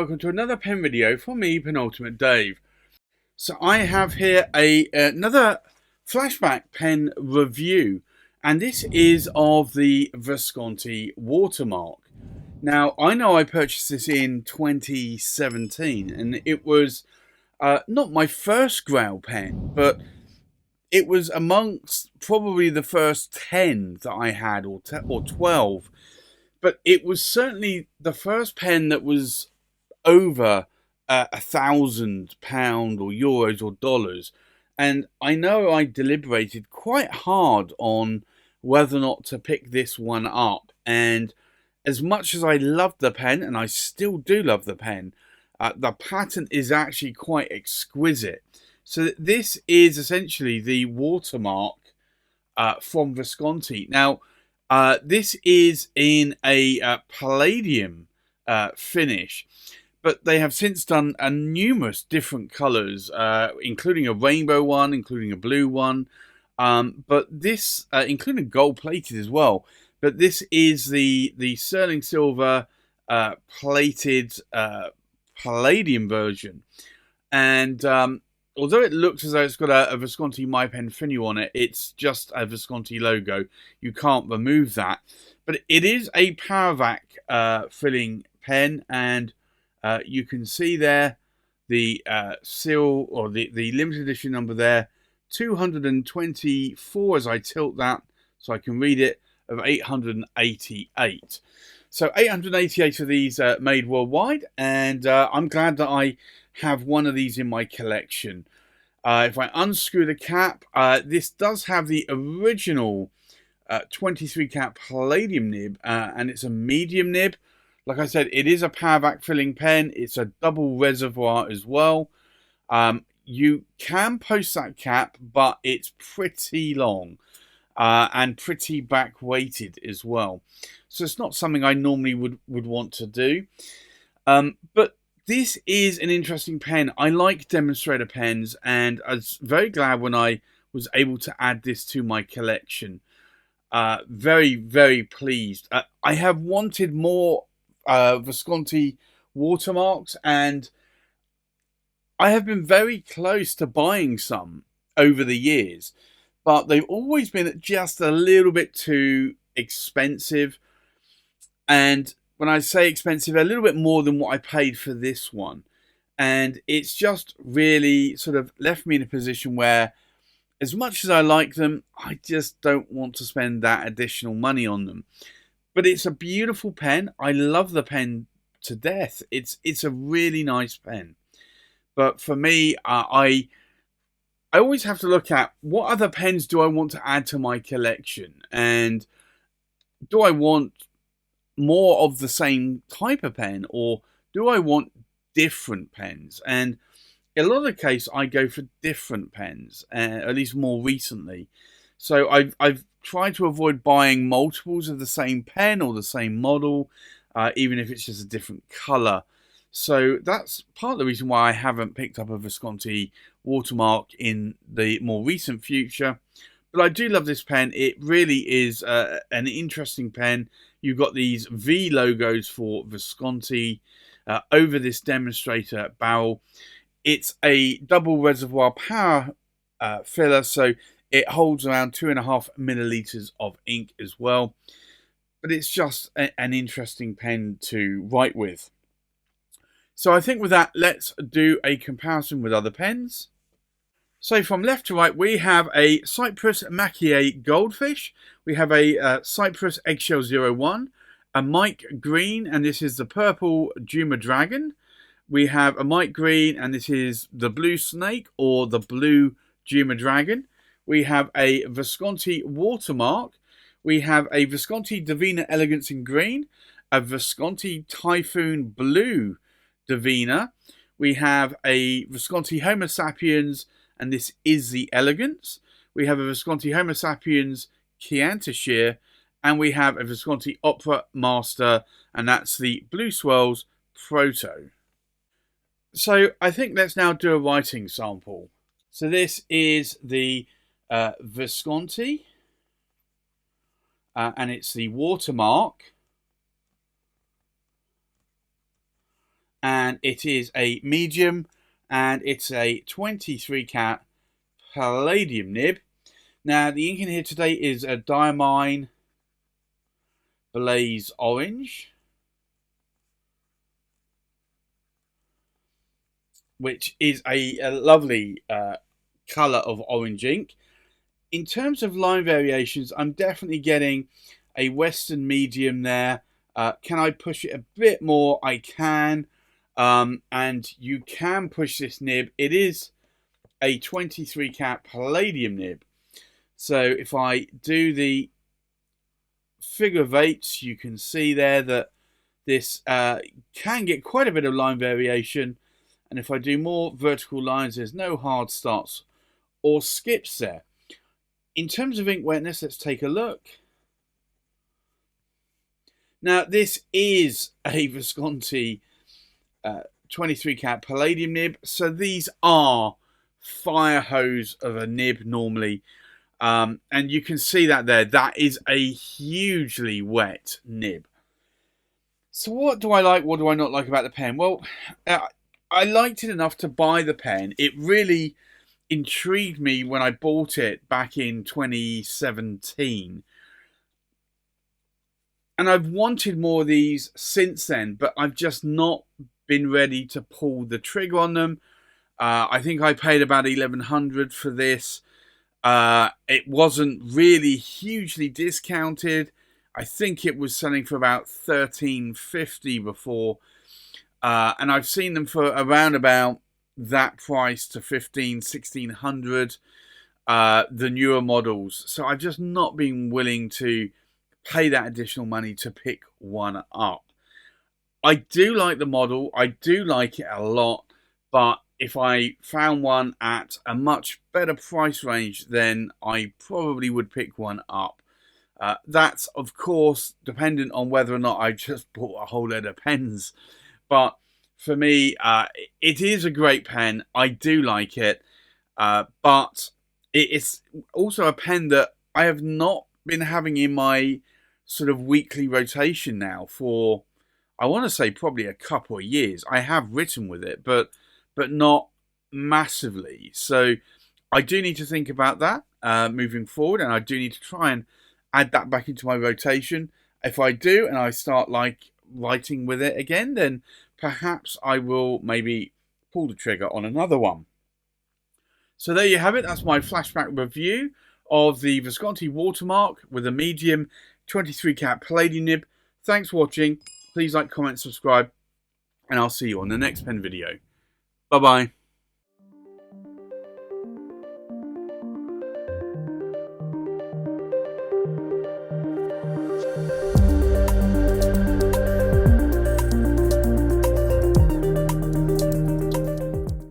welcome to another pen video from me, Penultimate Dave. So I have here another Flashback pen review, and this is of the Visconti Watermark. Now, I know I purchased this in 2017, and it was not my first Grail pen, but it was amongst probably the first 10 that I had, or 12. But it was certainly the first pen that was over £1,000 or euros or dollars. And I know I deliberated quite hard on whether or not to pick this one up. And as much as I loved the pen, and I still do love the pen, the pattern is actually quite exquisite. So this is essentially the watermark from Visconti. Now, this is in a palladium finish, but they have since done numerous different colours, including a rainbow one, including a blue one, but this, including gold-plated as well. But this is the sterling silver plated palladium version, and although it looks as though it's got a Visconti My Pen finial on it, it's just a Visconti logo. You can't remove that. But it is a Powervac filling pen, and you can see there the seal, or the limited edition number there, 224 as I tilt that so I can read it, of 888. So 888 of these made worldwide, and I'm glad that I have one of these in my collection. If I unscrew the cap, this does have the original 23 cap palladium nib, and it's a medium nib. Like I said, it is a Powervac filling pen. It's a double reservoir as well. You can post that cap, but it's pretty long and pretty back weighted as well. So it's not something I normally would want to do. But this is an interesting pen. I like demonstrator pens, and I was very glad when I was able to add this to my collection. Very, very pleased. I have wanted more Visconti watermarks, and I have been very close to buying some over the years, but they've always been just a little bit too expensive. And when I say expensive, a little bit more than what I paid for this one. And it's just really sort of left me in a position where, as much as I like them, I just don't want to spend that additional money on them. But it's a beautiful pen. I love the pen to death. It's a really nice pen. But for me, I always have to look at what other pens do I want to add to my collection, and do I want more of the same type of pen, or do I want different pens? And in a lot of the case, I go for different pens, at least more recently. So I've tried to avoid buying multiples of the same pen or the same model, even if it's just a different color. So that's part of the reason why I haven't picked up a Visconti watermark in the more recent future. But I do love this pen. It really is an interesting pen. You've got these V logos for Visconti over this demonstrator barrel. It's a double reservoir power filler, so it holds around 2.5 milliliters of ink as well. But it's just an interesting pen to write with. So I think with that, let's do a comparison with other pens. So from left to right, we have a Cypress Maquis Goldfish. We have a Cypress Eggshell 01, a Mike Green, and this is the purple Juma Dragon. We have a Mike Green, and this is the Blue Snake, or the Blue Juma Dragon. We have a Visconti Watermark. We have a Visconti Divina Elegance in green, a Visconti Typhoon Blue Divina. We have a Visconti Homo Sapiens, and this is the Elegance. We have a Visconti Homo Sapiens Chianti Sheer, and we have a Visconti Opera Master, and that's the Blue Swirls Proto. So I think let's now do a writing sample. So this is the Visconti, and it's the watermark. and it is a medium, and it's a 23 cat palladium nib. Now the ink in here today is a Diamine Blaze Orange, which is a lovely colour of orange ink. In terms of line variations, I'm definitely getting a Western medium there. Can I push it a bit more? I can. And you can push this nib. It is a 23 cat palladium nib. So if I do the figure of eights, you can see there that this can get quite a bit of line variation. And if I do more vertical lines, there's no hard starts or skips there. In terms of ink wetness, let's take a look. Now, this is a Visconti 23 cat palladium nib, so these are fire hose of a nib normally. And you can see that there. That is a hugely wet nib. So what do I like? What do I not like about the pen? Well, I liked it enough to buy the pen. It really intrigued me when I bought it back in 2017. And I've wanted more of these since then, but I've just not been ready to pull the trigger on them. I think I paid about $1,100 for this. It wasn't really hugely discounted. I think it was selling for about $13.50 before. And I've seen them for around about that price to $1,500, $1,600, the newer models. So I've just not been willing to pay that additional money to pick one up. I do like the model. I do like it a lot. But if I found one at a much better price range, then I probably would pick one up. That's, of course, dependent on whether or not I just bought a whole load of pens. But for me, it is a great pen. I do like it. But it's also a pen that I have not been having in my sort of weekly rotation now for, I want to say, probably a couple of years. I have written with it, but not massively. So I do need to think about that moving forward, and I do need to try and add that back into my rotation. If I do, and I start like writing with it again, then perhaps I will maybe pull the trigger on another one. So there you have it. That's my flashback review of the Visconti Watermark with a medium 23 cat palladium nib. Thanks for watching. Please like, comment, subscribe, and I'll see you on the next pen video. Bye-bye.